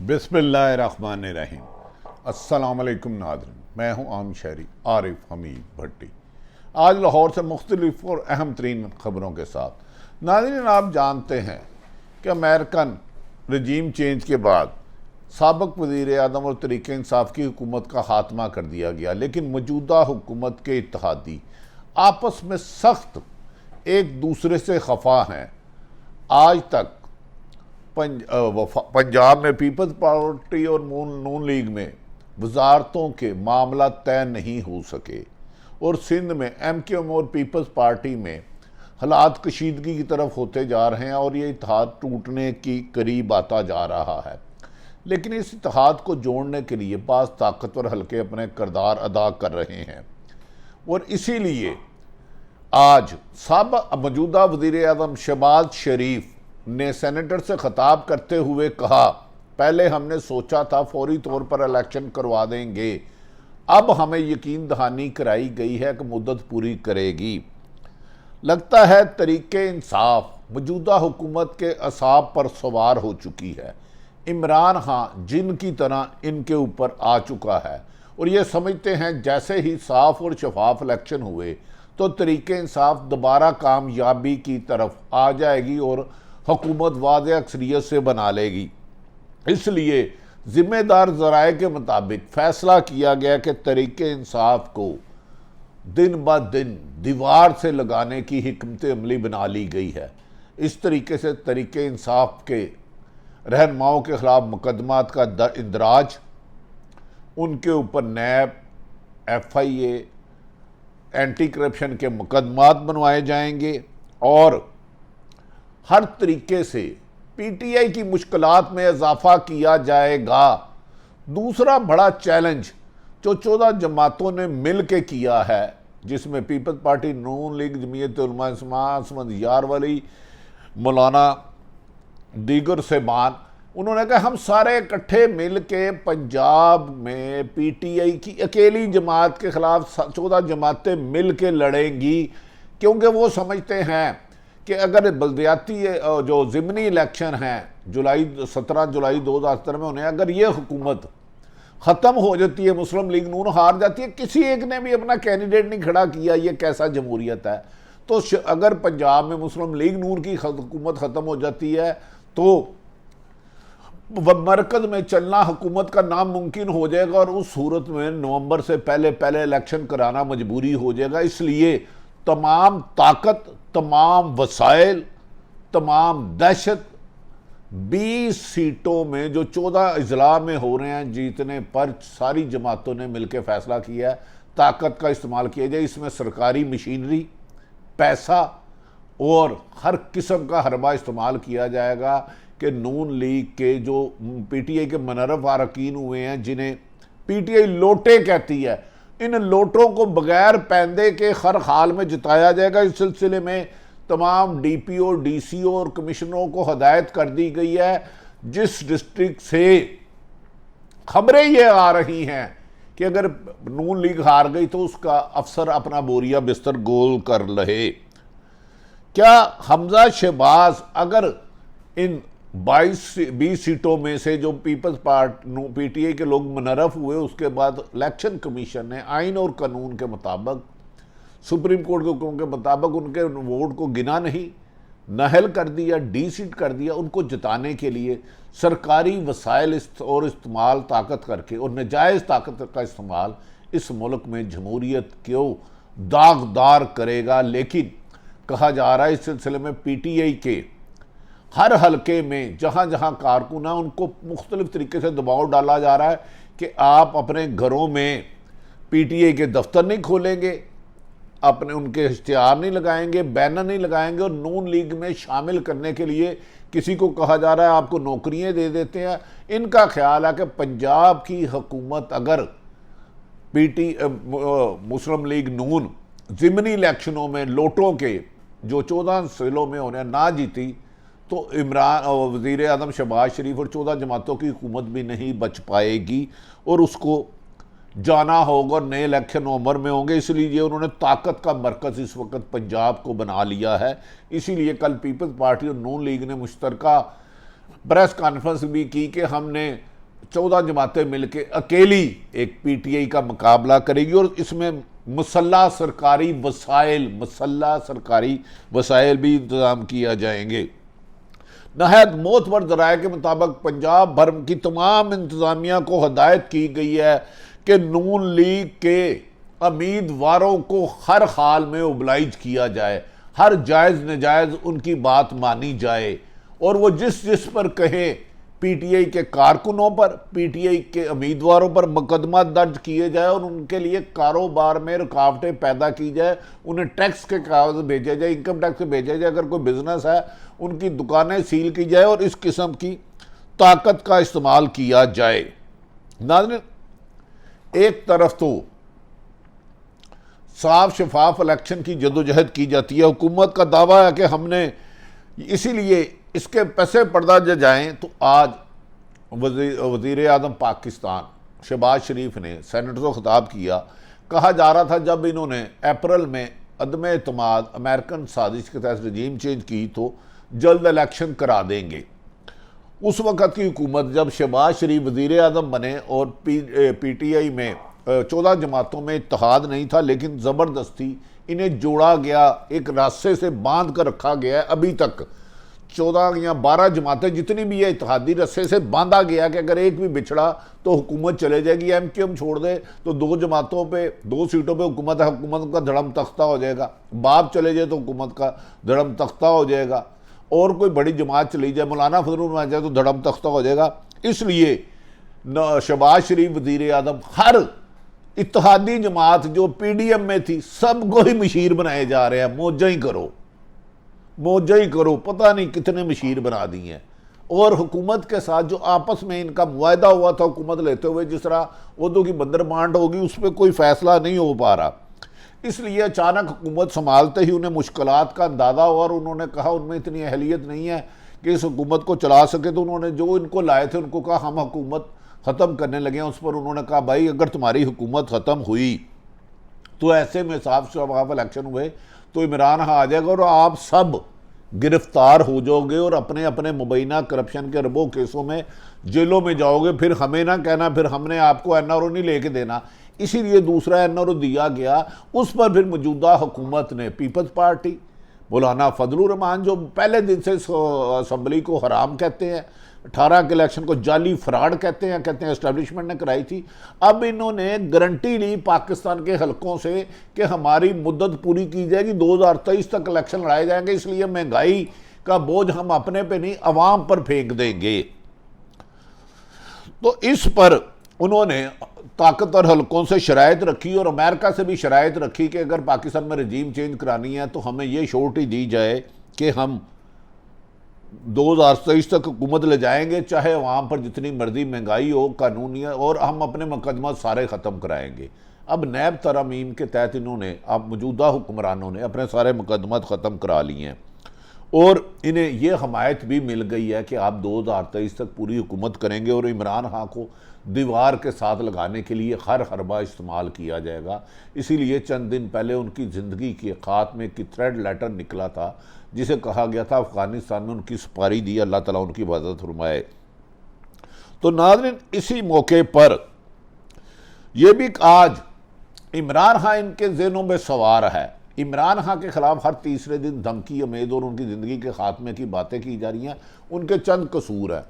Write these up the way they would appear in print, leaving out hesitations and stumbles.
बिस्मिल्लाहिर्रहमानिर्रहीम। अस्सलाम वालेकुम नाज़रीन, मैं हूँ आम शहरी आरिफ हमीद भट्टी। आज लाहौर से मुख्तलिफ और अहम तरीन ख़बरों के साथ। नाज़रीन, आप जानते हैं कि अमेरिकन रजीम चेंज के बाद साबिक़ वज़ीर आज़म और तहरीक इंसाफ की हुकूमत का खात्मा कर दिया गया, लेकिन मौजूदा हुकूमत के इत्तेहादी आपस में सख्त एक दूसरे से खफा हैं। आज तक पंजाब में पीपल्स पार्टी और नून लीग में वजारतों के मामला तय नहीं हो सके और सिंध में MKM और पीपल्स पार्टी में हालात कशीदगी की तरफ होते जा रहे हैं और ये इत्तेहाद टूटने की करीब आता जा रहा है। लेकिन इस इत्तेहाद को जोड़ने के लिए बाज़ ताकतवर हलके अपने किरदार अदा कर रहे हैं और इसीलिए आज मौजूदा वज़ीर आज़म शहबाज शरीफ ने सेनेटर से खिताब करते हुए कहा, पहले हमने सोचा था फौरी तौर पर इलेक्शन करवा देंगे, अब हमें यकीन दहानी कराई गई है कि मुद्दत पूरी करेगी। लगता है तहरीक इंसाफ मौजूदा हुकूमत के असाब पर सवार हो चुकी है। इमरान खान जिन की तरह इनके ऊपर आ चुका है और ये समझते हैं जैसे ही साफ और शफाफ इलेक्शन हुए तो तहरीक इंसाफ दोबारा कामयाबी की तरफ आ जाएगी और हुकूमत वाज़ेह अक्सरियत से बना लेगी। इसलिए ज़िम्मेदार ज़राए के मुताबिक फ़ैसला किया गया कि तहरीक इंसाफ को दिन ब दिन दीवार से लगाने की हिकमत अमली बना ली गई है। इस तरीके से तहरीक इंसाफ के रहनुमाओं के ख़िलाफ़ मुकदमात का इंदराज, उनके ऊपर नैब, FIA, एंटी करप्शन के मुकदमात बनवाए जाएंगे और हर तरीके से PTI की मुश्किलात में इजाफा किया जाएगा। दूसरा बड़ा चैलेंज जो 14 जमातों ने मिल के किया है, जिसमें पीपल्स पार्टी, नून लीग, जमीयत उलमा इस्लाम, यार वाली, मौलाना, दीगर सेबान, उन्होंने कहा हम सारे इकट्ठे मिल के पंजाब में PTI की अकेली जमात के ख़िलाफ़ 14 जमातें मिल के लड़ेंगी, क्योंकि वो समझते हैं कि अगर बल्दियाती जो ज़िमनी इलेक्शन हैं 17 जुलाई 2017 में होने, अगर ये हुकूमत ख़त्म हो जाती है, मुस्लिम लीग नून हार जाती है, किसी एक ने भी अपना कैंडिडेट नहीं खड़ा किया, ये कैसा जमहूरियत है। तो अगर पंजाब में मुस्लिम लीग नून की हुकूमत ख़त्म हो जाती है तो मरकज़ में चलना हुकूमत का नामुमकिन हो जाएगा और उस सूरत में नवंबर से पहले इलेक्शन कराना मजबूरी हो जाएगा। इसलिए तमाम ताकत, तमाम वसाइल, तमाम दहशत 20 सीटों में जो 14 अजला में हो रहे हैं जीतने पर सारी जमातों ने मिलकर फैसला किया है ताकत का इस्तेमाल किया जाए। इसमें सरकारी मशीनरी, पैसा और हर किस्म का हरबा इस्तेमाल किया जाएगा कि नून लीग के जो PTI के मनरफ अरकान हुए हैं, जिन्हें PTI लोटे कहती है, इन लोटों को बगैर पैंदे के हर हाल में जिताया जाएगा। इस सिलसिले में तमाम DPO, DCO और कमिश्नरों को हदायत कर दी गई है। जिस डिस्ट्रिक्ट से खबरें ये आ रही हैं कि अगर नून लीग हार गई तो उसका अफसर अपना बोरिया बिस्तर गोल कर रहे। क्या हमजा शहबाज अगर इन 20 सीटों में से जो पीपल्स पार्टी PTI के लोग मुनरफ हुए, उसके बाद इलेक्शन कमीशन ने आइन और कानून के मुताबिक, सुप्रीम कोर्ट के हुक्म के मुताबिक उनके वोट को गिना नहीं, नहल कर दिया, डीसीट कर दिया। उनको जिताने के लिए सरकारी वसाइल और इस्तेमाल ताकत करके और नाजायज़ ताकत का इस्तेमाल इस मुल्क में जमहूरियत को दागदार करेगा। लेकिन कहा जा रहा है इस सिलसिले में PTI के हर हलके में जहाँ जहाँ कारकुन हैं उनको मुख्तलिफ तरीके से दबाव डाला जा रहा है कि आप अपने घरों में PTI के दफ्तर नहीं खोलेंगे, अपने उनके इश्तिहार नहीं लगाएंगे, बैनर नहीं लगाएंगे और नून लीग में शामिल करने के लिए किसी को कहा जा रहा है आपको नौकरियां दे देते हैं। इनका ख्याल है कि पंजाब की हुकूमत अगर मुस्लिम लीग नून ज़िमनी इलेक्शनों में लोटों के जो 14 जिलों में होने ना जीती तो इमरान वज़ीर आज़म शहबाज शरीफ और 14 जमातों की हुकूमत भी नहीं बच पाएगी और उसको जाना होगा। नए इलेक्शन नवंबर में होंगे, इसलिए उन्होंने ताकत का मरकज़ इस वक्त पंजाब को बना लिया है। इसीलिए कल पीपल्स पार्टी और नून लीग ने मुश्तरका प्रेस कॉन्फ्रेंस भी की कि हमने 14 जमातें मिलकर अकेली एक पीटीआई का मुकाबला करेगी और इसमें मुसल्ला सरकारी वसाइल भी इंतजाम किया जाएंगे। नहायत मोतबर ज़राए के मुताबिक पंजाब भर की तमाम इंतजामिया को हदायत की गई है कि नून लीग के उम्मीदवारों को हर हाल में ओबलाइज किया जाए, हर जायज़ नजायज़ उनकी बात मानी जाए और वो जिस पर कहें पीटीआई के कारकुनों पर, पीटीआई के उम्मीदवारों पर मुकदमा दर्ज किए जाए और उनके लिए कारोबार में रुकावटें पैदा की जाए, उन्हें टैक्स के कागज भेजे जाए, इनकम टैक्स से भेजे जाए, अगर कोई बिजनेस है उनकी दुकानें सील की जाए और इस किस्म की ताकत का इस्तेमाल किया जाए। नाज़रीन, एक तरफ तो साफ शफाफ इलेक्शन की जदोजहद की जाती है, हुकूमत का दावा है कि हमने इसीलिए इसके पैसे पर्दा जाएं, तो आज वज़ीर आज़म पाकिस्तान शहबाज शरीफ ने सेनेट को खिताब किया। कहा जा रहा था जब इन्होंने अप्रैल में अदम एतमाद अमेरिकन साजिश के तहत रजीम चेंज की तो जल्द इलेक्शन करा देंगे। उस वक़्त की हुकूमत जब शहबाज शरीफ वज़ीर आज़म बने और पीटीआई में 14 जमातों में इत्तेहाद नहीं था, लेकिन ज़बरदस्ती इन्हें जोड़ा गया, एक रास्ते से बांध कर रखा गया है। अभी तक 14 या 12 जमातें जितनी भी है इत्तेहादी रस्से से बांधा गया कि अगर एक भी बिछड़ा तो हुकूमत चले जाएगी। एमक्यूएम छोड़ दे तो 2 जमातों पे 2 सीटों पे हुकूमत है, हुकूमत का धड़म तख्ता हो जाएगा। बाप चले जाए तो हुकूमत का धड़म तख्ता हो जाएगा, और कोई बड़ी जमात चली जाए, मौलाना फजलुर आ जाए तो धड़म तख्ता हो जाएगा। इसलिए शहबाज शरीफ वज़ीर आज़म हर इत्तेहादी जमात जो पीडीएम में थी सबको ही मशीर बनाए जा रहे हैं। मौजा ही करो, पता नहीं कितने मशीर बना दी हैं। और हुकूमत के साथ जो आपस में इनका मुआहदा हुआ था हुकूमत लेते हुए, जिस तरह उर्दू की बंदर बांट होगी, उस पर कोई फैसला नहीं हो पा रहा। इसलिए अचानक हुकूमत संभालते ही उन्हें मुश्किलात का अंदाज़ा हुआ और उन्होंने कहा उनमें इतनी अहलियत नहीं है कि इस हुकूमत को चला सके। तो उन्होंने जो इनको लाए थे उनको कहा हम हुकूमत ख़त्म करने लगे हैं। उस पर उन्होंने कहा भाई अगर तुम्हारी हुकूमत ख़त्म हुई तो ऐसे में साफ शफाफ इलेक्शन हुए तो इमरान आ जाएगा और आप सब गिरफ्तार हो जाओगे और अपने अपने मुबैना करप्शन के अरबों केसों में जेलों में जाओगे। फिर हमें ना कहना फिर हमने आपको एनआरओ नहीं लेके देना। इसीलिए दूसरा एनआरओ दिया गया। उस पर फिर मौजूदा हुकूमत ने पीपल्स पार्टी, मौलाना फजलुर रहमान जो पहले दिन से असम्बली को हराम कहते हैं, 18 के इलेक्शन को जाली फ्रॉड कहते हैं एस्टेब्लिशमेंट ने कराई थी। अब इन्होंने गारंटी ली पाकिस्तान के हलकों से कि हमारी मुद्दत पूरी की जाएगी, 2023 तक इलेक्शन लड़ाए जाएंगे, इसलिए महंगाई का बोझ हम अपने पे नहीं अवाम पर फेंक देंगे। तो इस पर उन्होंने ताकतवर हलकों से शराइत रखी और अमेरिका से भी शराइत रखी कि अगर पाकिस्तान में रजीम चेंज करानी है तो हमें ये श्योरिटी दी जाए कि हम 2023 तक हुकूमत ले जाएंगे, चाहे वहाँ पर जितनी मर्जी महंगाई हो, कानूनी, और हम अपने मुकदमा सारे ख़त्म कराएंगे। अब नैब तरमीम के तहत इन्होंने अब मौजूदा हुक्मरानों ने अपने सारे मुकदमा ख़त्म करा लिए हैं और इन्हें यह हमायत भी मिल गई है कि आप 2023 तक पूरी हुकूमत करेंगे और इमरान खान को दीवार के साथ लगाने के लिए हर हरबा इस्तेमाल किया जाएगा। इसीलिए चंद दिन पहले उनकी ज़िंदगी के खात्मे की थ्रेड लेटर निकला था जिसे कहा गया था अफ़गानिस्तान में उनकी सुपारी दी, अल्लाह ताला उनकी हिफाज़त फरमाए। तो नाज़रीन, इसी मौके पर यह भी आज इमरान खान इनके ज़हनों में सवार है। इमरान खान के ख़िलाफ़ हर तीसरे दिन धमकी, उम्मीद और उनकी ज़िंदगी के खात्मे की बातें की जा रही हैं। उनके चंद कसूर हैं।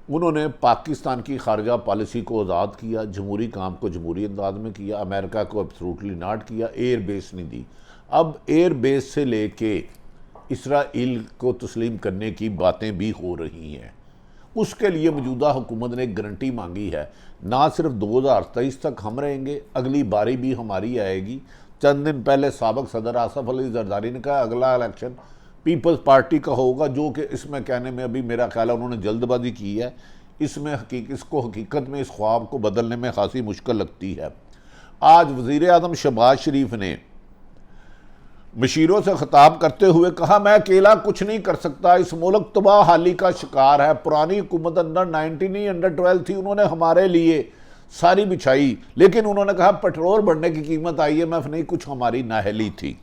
उन्होंने पाकिस्तान की खारजा पॉलिसी को आज़ाद किया, जमहूरी काम को जमहूरी अंदाज में किया, अमेरिका को एब्सोल्युटली नॉट किया, एयर बेस नहीं दी। अब एयर बेस से लेके इसराइल को तस्लीम करने की बातें भी हो रही हैं। उसके लिए मौजूदा हुकूमत ने गारंटी मांगी है, ना सिर्फ 2023 तक हम रहेंगे, अगली बारी भी हमारी आएगी। चंद दिन पहले साबिक सदर आसफ अली जरदारी ने कहा अगला इलेक्शन पीपल्स पार्टी का होगा, जो कि इसमें कहने में अभी मेरा ख्याल है उन्होंने जल्दबाजी की है। इसमें इसको हकीकत में इस ख्वाब को बदलने में खासी मुश्किल लगती है। आज वज़ीर आज़म शहबाज शरीफ ने मशीरों से खिताब करते हुए कहा मैं अकेला कुछ नहीं कर सकता, इस मुल्क तबाह हाली का शिकार है। पुरानी हुकूमत अंडर 19 नहीं अंडर 12 थी, उन्होंने हमारे लिए सारी बिछाई, लेकिन उन्होंने कहा पेट्रोल बढ़ने की कीमत IMF नहीं, कुछ हमारी नाअहली थी।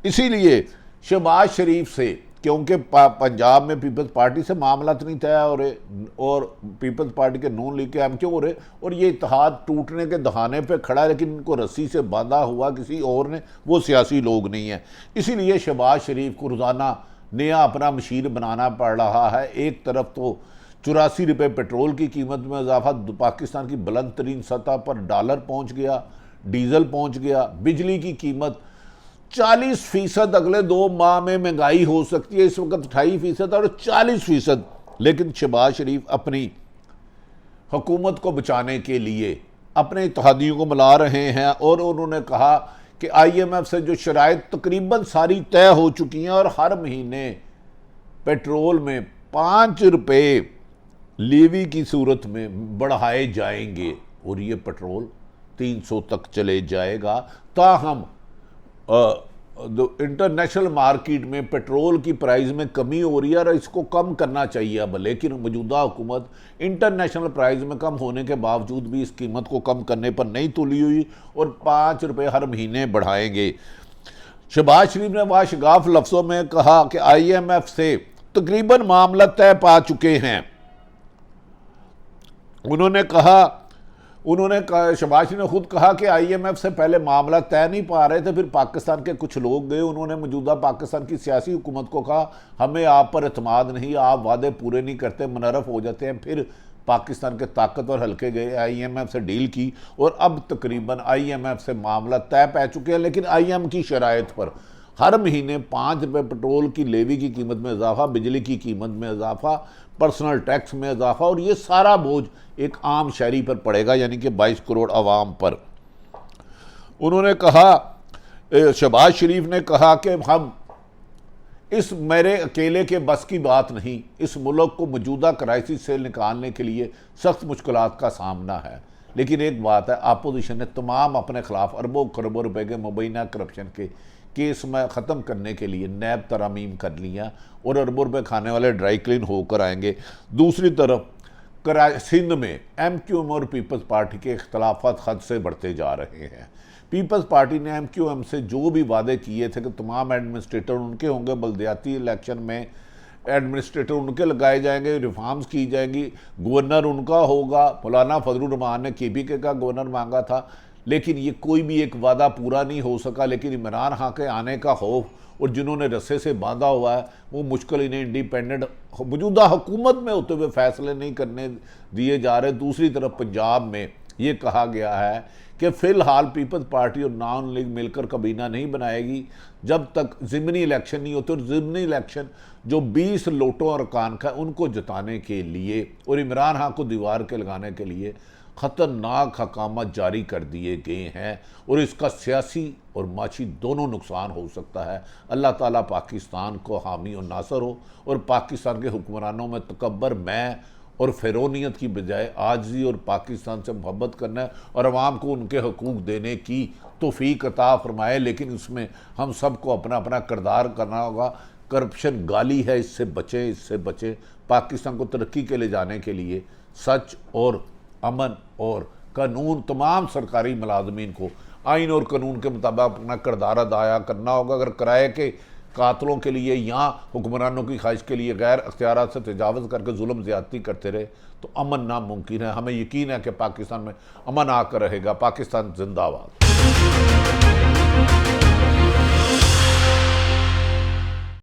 इसीलिए शहबाज शरीफ से क्योंकि पंजाब में पीपल्स पार्टी से मामला नहीं तय हो रहे और पीपल्स पार्टी के नून लीग के एमक्यू हो रहे, और ये इत्तेहाद टूटने के दहाने पे खड़ा है, लेकिन इनको रस्सी से बांधा हुआ किसी और ने, वो सियासी लोग नहीं है। इसीलिए शहबाज शरीफ को रोज़ाना नया अपना मशीन बनाना पड़ रहा है। एक तरफ तो 84 रुपये पेट्रोल की कीमत में इजाफा, पाकिस्तान की बुलंद तरीन सतह पर डॉलर पहुँच गया, डीजल पहुँच गया, बिजली की कीमत 40% अगले 2 माह में महंगाई हो सकती है। इस वक्त 28% और 40%। लेकिन शहबाज शरीफ अपनी हुकूमत को बचाने के लिए अपने इत्तेहादियों को मिला रहे हैं और उन्होंने कहा कि IMF से जो शराइत तकरीबन सारी तय हो चुकी हैं और हर महीने पेट्रोल में 5 रुपये लेवी की सूरत में बढ़ाए जाएंगे और ये पेट्रोल 300 तक चले जाएगा। ताहम इंटरनेशनल मार्केट में पेट्रोल की प्राइस में कमी हो रही है और इसको कम करना चाहिए अब, लेकिन मौजूदा हुकूमत इंटरनेशनल प्राइस में कम होने के बावजूद भी इस कीमत को कम करने पर नहीं तुली हुई और 5 रुपये हर महीने बढ़ाएंगे। शहबाज शरीफ ने वाशगाफ लफ्ज़ों में कहा कि IMF से तकरीबन मामला तय पा चुके हैं। उन्होंने कहा, शहबाज शरीफ ने खुद कहा कि IMF से पहले मामला तय नहीं पा रहे थे, फिर पाकिस्तान के कुछ लोग गए, उन्होंने मौजूदा पाकिस्तान की सियासी हुकूमत को कहा हमें आप पर एतमाद नहीं, आप वादे पूरे नहीं करते, मुनरफ हो जाते हैं। फिर पाकिस्तान के ताकतवर हल्के गए, IMF से डील की और अब तकरीबन IMF से मामला तय पै चुके हैं, लेकिन IMF की शराइत पर हर महीने 5 रुपये पेट्रोल की लेवी की कीमत में इजाफा, बिजली की कीमत में इजाफा, पर्सनल टैक्स में इजाफा, और ये सारा बोझ एक आम शहरी पर पड़ेगा, यानी कि 22 करोड़ आवाम पर। उन्होंने कहा, शहबाज शरीफ ने कहा कि हम इस मेरे अकेले के बस की बात नहीं, इस मुल्क को मौजूदा क्राइसिस से निकालने के लिए सख्त मुश्किलात का सामना है। लेकिन एक बात है, अपोजिशन ने तमाम अपने खिलाफ अरबों खरबों रुपए के मुबैना करप्शन के केस में ख़त्म करने के लिए नैब तरामीम कर लिया और अरबों रुपये खाने वाले ड्राई क्लीन होकर आएंगे। दूसरी तरफ सिंध में MQM और पीपल्स पार्टी के इख्तलाफात हद से बढ़ते जा रहे हैं। पीपल्स पार्टी ने MQM से जो भी वादे किए थे कि तमाम एडमिनिस्ट्रेटर उनके होंगे, बल्दियाती इलेक्शन में एडमिनिस्ट्रेटर उनके लगाए जाएंगे, रिफॉर्म्स की जाएंगी, गवर्नर उनका होगा। मौलाना फजलुर रहमान ने KPK का गवर्नर मांगा था, लेकिन ये कोई भी एक वादा पूरा नहीं हो सका। लेकिन इमरान खान के आने का खौफ और जिन्होंने रस्से से बांधा हुआ है वो मुश्किल इन्हें इंडिपेंडेंट मौजूदा हुकूमत में होते हुए फैसले नहीं करने दिए जा रहे। दूसरी तरफ पंजाब में ये कहा गया है कि फ़िलहाल पीपल्स पार्टी और नॉन लीग मिलकर काबीना नहीं बनाएगी जब तक ज़िमनी इलेक्शन नहीं होते। और ज़िमनी इलेक्शन जो 20 लोटों और अरकान का उनको जताने के लिए और इमरान खान को दीवार के लगाने के लिए ख़तरनाक हकामत जारी कर दिए गए हैं और इसका सियासी और माशी दोनों नुकसान हो सकता है। अल्लाह ताला पाकिस्तान को हामी और नासर हो और पाकिस्तान के हुक्मरानों में तकब्बर मैं और फ़िरौनियत की बजाय आजिज़ी और पाकिस्तान से मोहब्बत करना है और अवाम को उनके हकूक़ देने की तौफ़ीक अता फ़रमाए। लेकिन उसमें हम सबको अपना अपना किरदार करना होगा। करप्शन गाली है, इससे बचें, इससे बचें। पाकिस्तान को तरक्की के ले जाने के लिए सच और अमन और कानून, तमाम सरकारी मुलाजमीन को आइन और कानून के मुताबिक अपना किरदार अदा करना होगा। अगर किराए के कातलों के लिए या हुक्मरानों की ख्वाहिश के लिए गैर अख्तियारात से तजावज़ करके जुल्म ज़्यादती करते रहे तो अमन नामुमकिन है। हमें यकीन है कि पाकिस्तान में अमन आकर रहेगा। पाकिस्तान जिंदाबाद।